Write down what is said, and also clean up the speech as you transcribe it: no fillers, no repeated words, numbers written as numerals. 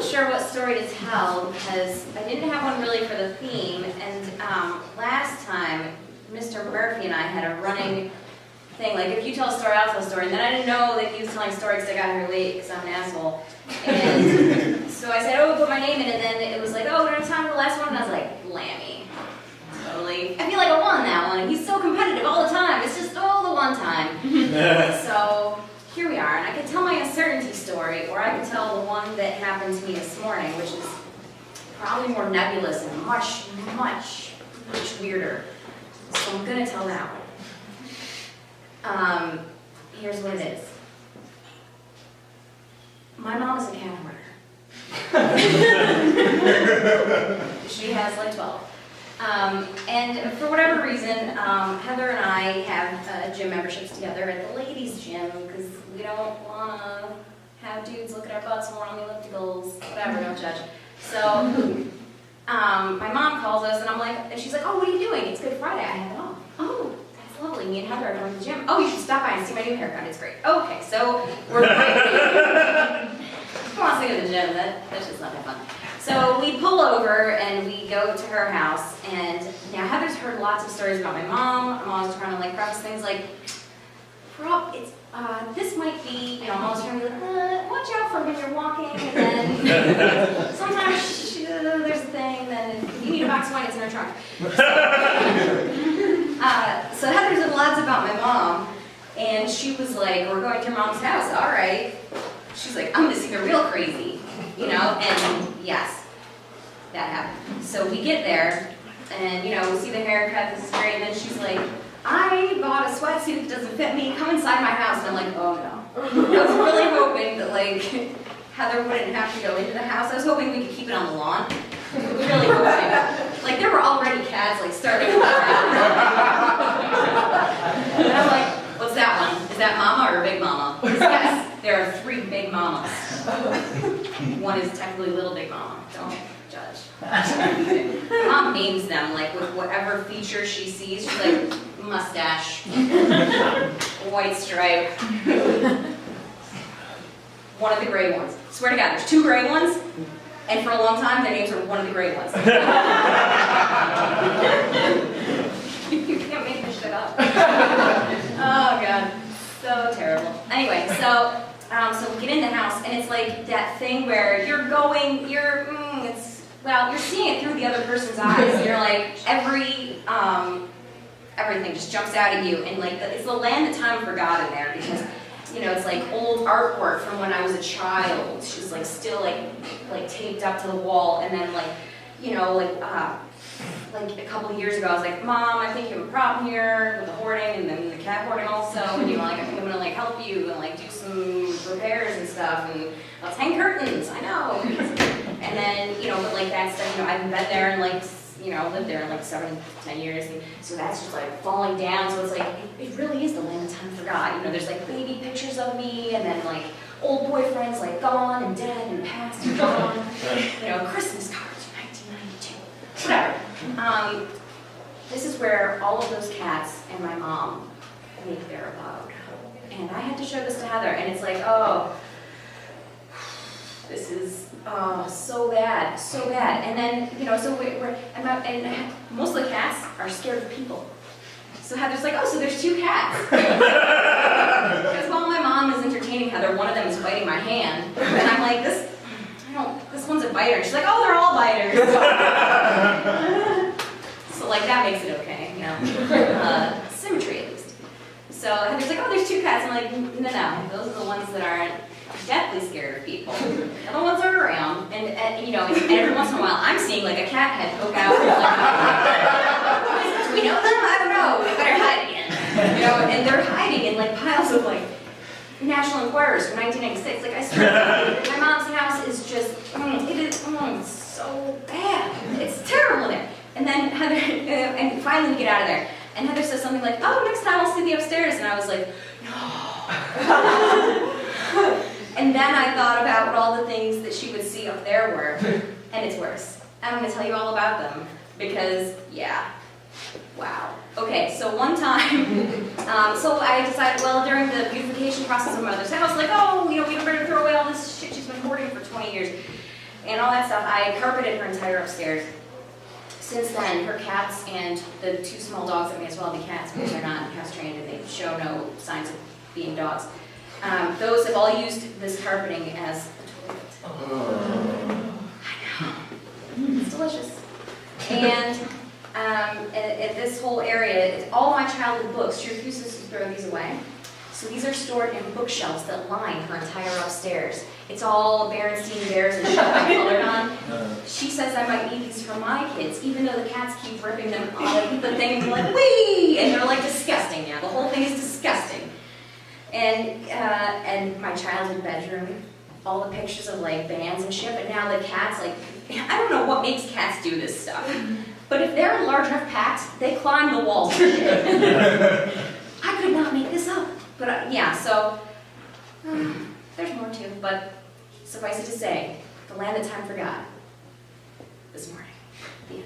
wasn't sure what story to tell because I didn't have one really for the theme, and last time Mr. Murphy and I had a running thing, like if you tell a story, I'll tell a story, and then I didn't know that he was telling a story because I got here late because I'm an asshole. And so I said, oh, put my name in, and then it was like, oh, we don't have time for the last one, and I was like, Lammy. Totally. I feel like I won that one. He's so competitive all the time. It's just all the one time. So here we are, and I could tell my uncertainty story, or I could tell the one that happened to me this morning, which is probably more nebulous and much weirder. So I'm gonna tell that one. Here's what it is. My mom is a cat hoarder. She has like 12. And for whatever reason, Heather and I have gym memberships together at the ladies' gym because we don't want to have dudes look at our butts when we're on the ellipticals, whatever, don't judge. So my mom calls us and I'm like, and she's like, oh, what are you doing? It's Good Friday. I have it off. Oh, that's lovely. Me and Heather are going to the gym. Oh, you should stop by and see my new haircut. It's great. Okay, so we're who wants to go to the gym? That's just not that fun. So we pull over and we go to her house, and now Heather's heard lots of stories about my mom. I'm always trying to like preface things like, this might be, you know, I'm always trying to be like, watch out for when you're walking, and then sometimes there's a thing, then if you need a box of wine, it's in her trunk. So Heather's heard lots about my mom, and she was like, we're going to your mom's house, all right. She's like, I'm gonna see the real crazy, you know, and yes, that happened. So we get there, and you know, we see the haircut, this is great, and then she's like, I bought a sweatsuit that doesn't fit me, come inside my house, and I'm like, oh no. I was really hoping that like, Heather wouldn't have to go into the house. I was hoping we could keep it on the lawn. Really hoping. Like, there were already cats like starting to walk around. And I'm like, what's that one? Is that mama or big mama? Yes. There are 3 big mamas. One is technically Little Big Mama. Don't judge. Mom names them like with whatever feature she sees. She's like mustache, white stripe, one of the gray ones. Swear to God, there's 2 gray ones, and for a long time their names were one of the gray ones. You can't make this shit up. Oh God, so terrible. Anyway, so we get in the house, and it's like that thing where you're seeing it through the other person's eyes. And you're like, everything just jumps out at you, and like it's the land that time forgot in there because, you know, it's like old artwork from when I was a child. She's like still like taped up to the wall, and then like, you know, like a couple of years ago, I was like, Mom, I think you have a problem here with the hoarding and then the cat hoarding also, and you know, like I think I'm gonna like help you and like do some repairs and stuff, and let's hang curtains. I know. And then, you know, but like that stuff, you know, I haven't been there and like, you know, lived there in like 7 to 10 years, and so that's just like falling down. So it's like it really is the land of time forgot. You know, there's like baby pictures of me, and then like old boyfriends like gone and dead and past and gone. You know, Christmas cards from 1992. Whatever. This is where all of those cats and my mom make their abode. And I had to show this to Heather, and it's like, oh, this is so bad, so bad. And then, you know, so and most of the cats are scared of people. So Heather's like, oh, so there's 2 cats. Because while my mom is entertaining Heather, one of them is biting my hand. And I'm like, this one's a biter. She's like, oh, they're all biters. So like that makes it okay, you know. Symmetry at least. So Heather's like, oh, there's 2 cats. I'm like, no, those are the ones that aren't deathly scared of people. The other ones are around, and you know, and every once in a while, I'm seeing like a cat head poke out. Like, do we know them? I don't know. We better hide again. You know, and they're hiding in like piles of like National Enquirers from 1996. Like I swear, my mom's house is just, it is so bad. It's terrible there. And then Heather, and finally we get out of there, and Heather says something like, "Oh, next time I'll sleep upstairs," and I was like, no. And then I thought about what all the things that she would see up there were, and it's worse. I'm going to tell you all about them, because, yeah, wow. Okay, so one time, so I decided, well, during the beautification process of my mother's house, like, oh, you know, we better throw away all this shit she's been hoarding for 20 years. and all that stuff. I carpeted her entire upstairs. Since then, her cats and the 2 small dogs that may as well be cats because they're not house trained and they show no signs of being dogs. Those have all used this carpeting as a toilet. I know. It's delicious. And at this whole area, all my childhood books, she refuses to throw these away. So these are stored in bookshelves that line her entire upstairs. It's all Berenstain Bears and shit I colored on. She says I might need these for my kids, even though the cats keep ripping them out of the thing and they're like, wee! And they're like disgusting now. The whole thing is disgusting. And my childhood bedroom, all the pictures of like bands and shit, but now the cats, like, I don't know what makes cats do this stuff. But if they're in large enough packs, they climb the walls and shit. I could not make this up. But yeah, so there's more too, but suffice it to say, the land that time forgot this morning. The end.